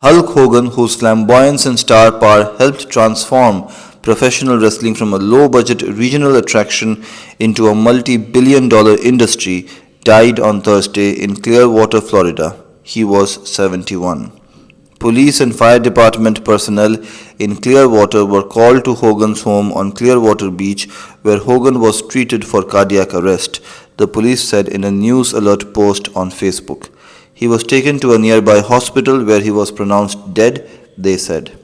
Hulk Hogan, whose flamboyance and star power helped transform professional wrestling from a low budget regional attraction into a multi billion dollar industry, died on Thursday in Clearwater, Florida. He was 71. Police and fire department personnel in Clearwater were called to Hogan's home on Clearwater Beach, where Hogan was treated for cardiac arrest, the police said in a news alert post on Facebook. He was taken to a nearby hospital where he was pronounced dead, they said.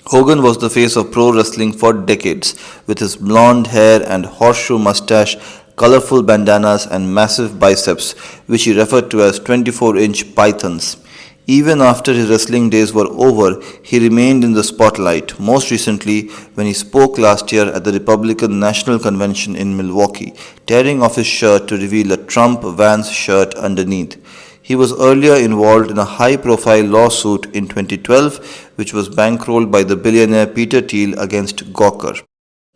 Hogan was the face of pro wrestling for decades, with his blonde hair and horseshoe mustache, colorful bandanas, and massive biceps, which he referred to as 24-inch pythons. Even after his wrestling days were over, he remained in the spotlight, most recently when he spoke last year at the Republican National Convention in Milwaukee, tearing off his shirt to reveal a Trump-Vance shirt underneath. He was earlier involved in a high-profile lawsuit in 2012, which was bankrolled by the billionaire Peter Thiel against Gawker.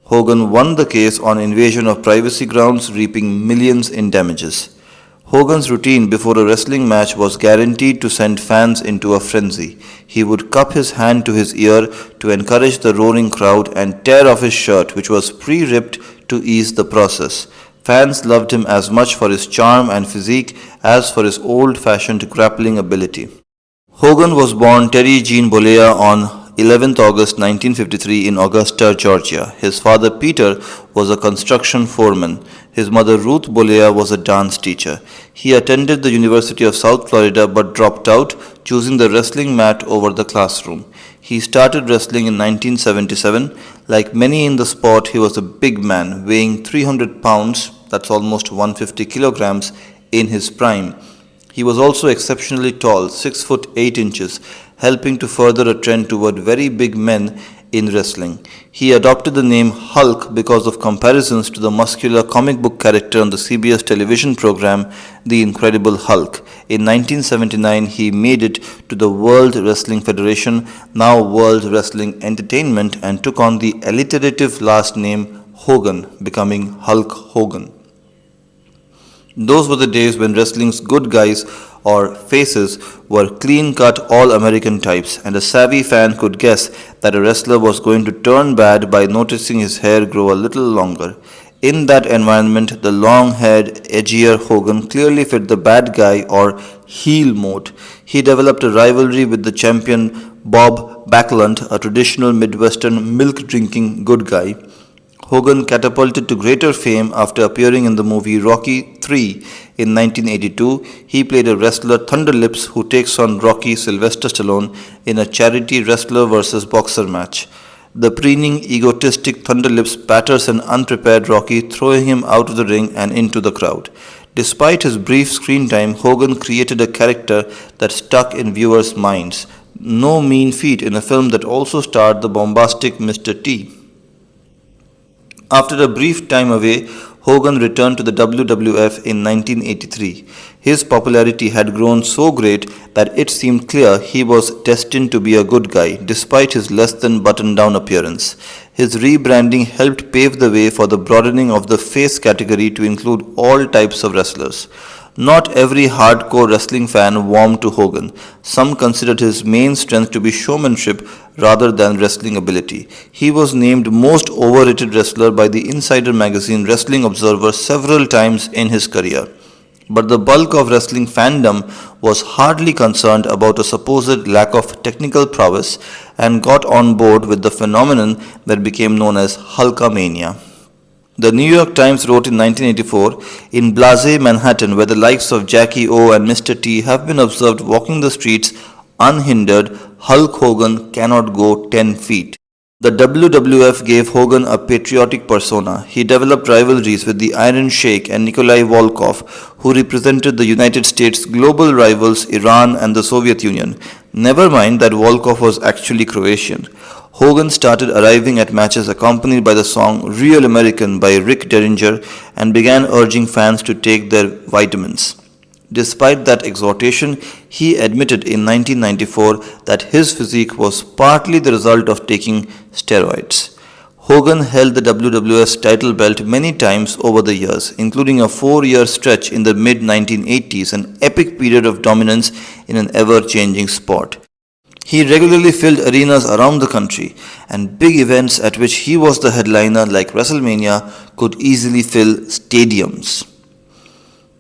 Hogan won the case on invasion of privacy grounds, reaping millions in damages. Hogan's routine before a wrestling match was guaranteed to send fans into a frenzy. He would cup his hand to his ear to encourage the roaring crowd and tear off his shirt, which was pre-ripped to ease the process. Fans loved him as much for his charm and physique as for his old-fashioned grappling ability. Hogan was born Terry Bollea on 11th August 1953 in Augusta, Georgia. His father Peter was a construction foreman. His mother Ruth Bollea was a dance teacher. He attended the University of South Florida but dropped out, choosing the wrestling mat over the classroom. He started wrestling in 1977. Like many in the sport, he was a big man, weighing 300 pounds, that's almost 150 kilograms, in his prime. He was also exceptionally tall, 6 foot 8 inches, helping to further a trend toward very big men in wrestling. He adopted the name Hulk because of comparisons to the muscular comic book character on the CBS television program The Incredible Hulk. In 1979, he made it to the World Wrestling Federation, now World Wrestling Entertainment, and took on the alliterative last name Hogan, becoming Hulk Hogan. Those were the days when wrestling's good guys or faces were clean-cut all-American types, and a savvy fan could guess that a wrestler was going to turn bad by noticing his hair grow a little longer. In that environment, the long-haired, edgier Hogan clearly fit the bad guy or heel mode. He developed a rivalry with the champion Bob Backlund, a traditional Midwestern milk-drinking good guy. Hogan catapulted to greater fame after appearing in the movie Rocky III in 1982. He played a wrestler Thunderlips who takes on Rocky Sylvester Stallone in a charity wrestler versus boxer match. The preening, egotistic Thunderlips batters an unprepared Rocky, throwing him out of the ring and into the crowd. Despite his brief screen time, Hogan created a character that stuck in viewers' minds. No mean feat in a film that also starred the bombastic Mr. T. After a brief time away, Hogan returned to the WWF in 1983. His popularity had grown so great that it seemed clear he was destined to be a good guy, despite his less than buttoned-down appearance. His rebranding helped pave the way for the broadening of the face category to include all types of wrestlers. Not every hardcore wrestling fan warmed to Hogan. Some considered his main strength to be showmanship rather than wrestling ability. He was named most overrated wrestler by the Insider magazine Wrestling Observer several times in his career. But the bulk of wrestling fandom was hardly concerned about a supposed lack of technical prowess and got on board with the phenomenon that became known as Hulkamania. The New York Times wrote in 1984, in blasé Manhattan, where the likes of Jackie O and Mr. T have been observed walking the streets unhindered, Hulk Hogan cannot go 10 feet. The WWF gave Hogan a patriotic persona. He developed rivalries with the Iron Sheik and Nikolai Volkov, who represented the United States' global rivals Iran and the Soviet Union. Never mind that Volkov was actually Croatian. Hogan started arriving at matches accompanied by the song Real American by Rick Derringer and began urging fans to take their vitamins. Despite that exhortation, he admitted in 1994 that his physique was partly the result of taking steroids. Hogan held the WWF's title belt many times over the years, including a 4-year stretch in the mid-1980s, an epic period of dominance in an ever-changing sport. He regularly filled arenas around the country, and big events at which he was the headliner, like WrestleMania, could easily fill stadiums.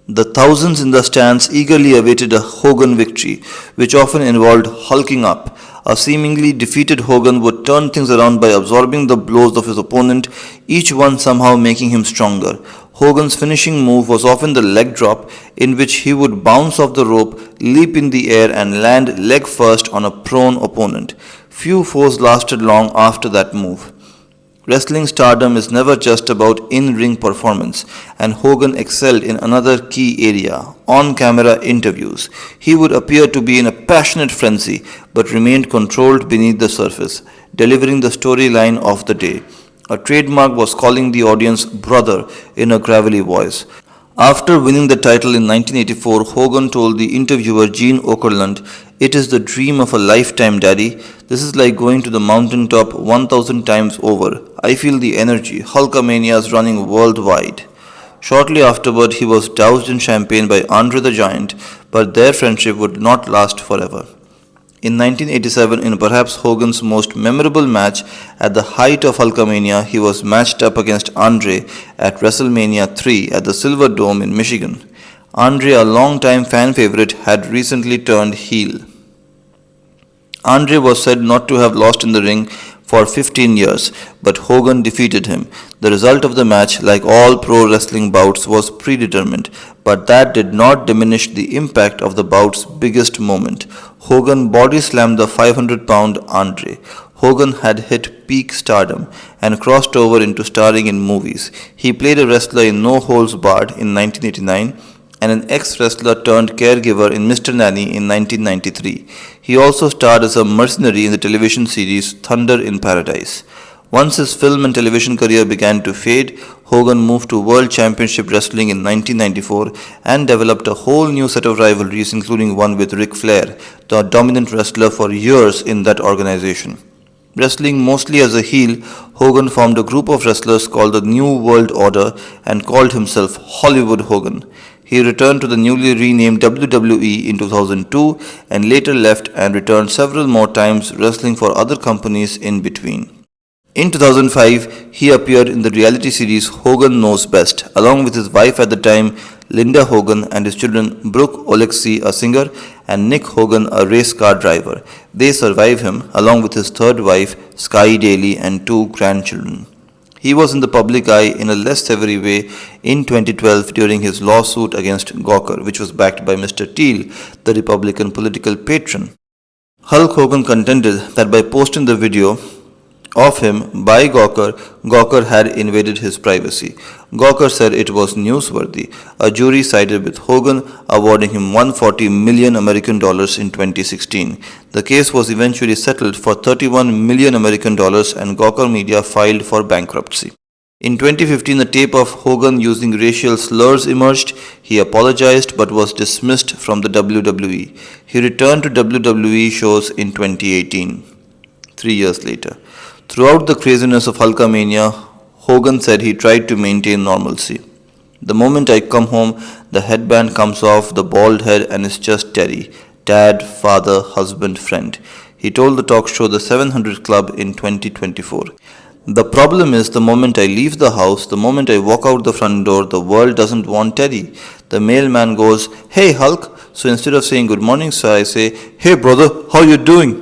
The thousands in the stands eagerly awaited a Hogan victory, which often involved hulking up. A seemingly defeated Hogan would turn things around by absorbing the blows of his opponent, each one somehow making him stronger. Hogan's finishing move was often the leg drop, in which he would bounce off the rope, leap in the air, and land leg first on a prone opponent. Few foes lasted long after that move. Wrestling stardom is never just about in-ring performance, and Hogan excelled in another key area, on-camera interviews. He would appear to be in a passionate frenzy, but remained controlled beneath the surface, delivering the storyline of the day. A trademark was calling the audience brother in a gravelly voice. After winning the title in 1984, Hogan told the interviewer Gene Okerlund, "It is the dream of a lifetime, Daddy. This is like going to the mountaintop 1,000 times over. I feel the energy. Hulkamania is running worldwide." Shortly afterward, he was doused in champagne by Andre the Giant, but their friendship would not last forever. In 1987, in perhaps Hogan's most memorable match, at the height of Hulkamania, he was matched up against Andre at WrestleMania 3 at the Silver Dome in Michigan. Andre, a longtime fan favorite, had recently turned heel. Andre was said not to have lost in the ring for 15 years, but Hogan defeated him. The result of the match, like all pro wrestling bouts, was predetermined, but that did not diminish the impact of the bout's biggest moment. Hogan body slammed the 500-pound Andre. Hogan had hit peak stardom and crossed over into starring in movies. He played a wrestler in No Holds Barred in 1989 and an ex-wrestler turned caregiver in Mr. Nanny in 1993. He also starred as a mercenary in the television series Thunder in Paradise. Once his film and television career began to fade, Hogan moved to World Championship Wrestling in 1994 and developed a whole new set of rivalries, including one with Ric Flair, the dominant wrestler for years in that organization. Wrestling mostly as a heel, Hogan formed a group of wrestlers called the New World Order and called himself Hollywood Hogan. He returned to the newly renamed WWE in 2002 and later left and returned several more times, wrestling for other companies in between. In 2005, he appeared in the reality series Hogan Knows Best, along with his wife at the time, Linda Hogan, and his children Brooke Oleksy, a singer, and Nick Hogan, a race car driver. They survive him, along with his third wife, Sky Daly, and two grandchildren. He was in the public eye in a less savory way in 2012 during his lawsuit against Gawker, which was backed by Mr. Teal, the Republican political patron. Hulk Hogan contended that by posting the video of him by Gawker, Gawker had invaded his privacy. Gawker said it was newsworthy. A jury sided with Hogan, awarding him $140 million American dollars in 2016. The case was eventually settled for $31 million American dollars, and Gawker Media filed for bankruptcy. In 2015, a tape of Hogan using racial slurs emerged. He apologized but was dismissed from the WWE. He returned to WWE shows in 2018, 3 years later. Throughout the craziness of Hulkamania, Hogan said he tried to maintain normalcy. "The moment I come home, the headband comes off the bald head and it's just Terry, dad, father, husband, friend," he told the talk show The 700 Club in 2024. "The problem is the moment I leave the house, the moment I walk out the front door, the world doesn't want Terry. The mailman goes, 'Hey Hulk,' so instead of saying 'Good morning sir,' I say, 'Hey brother, how you doing?'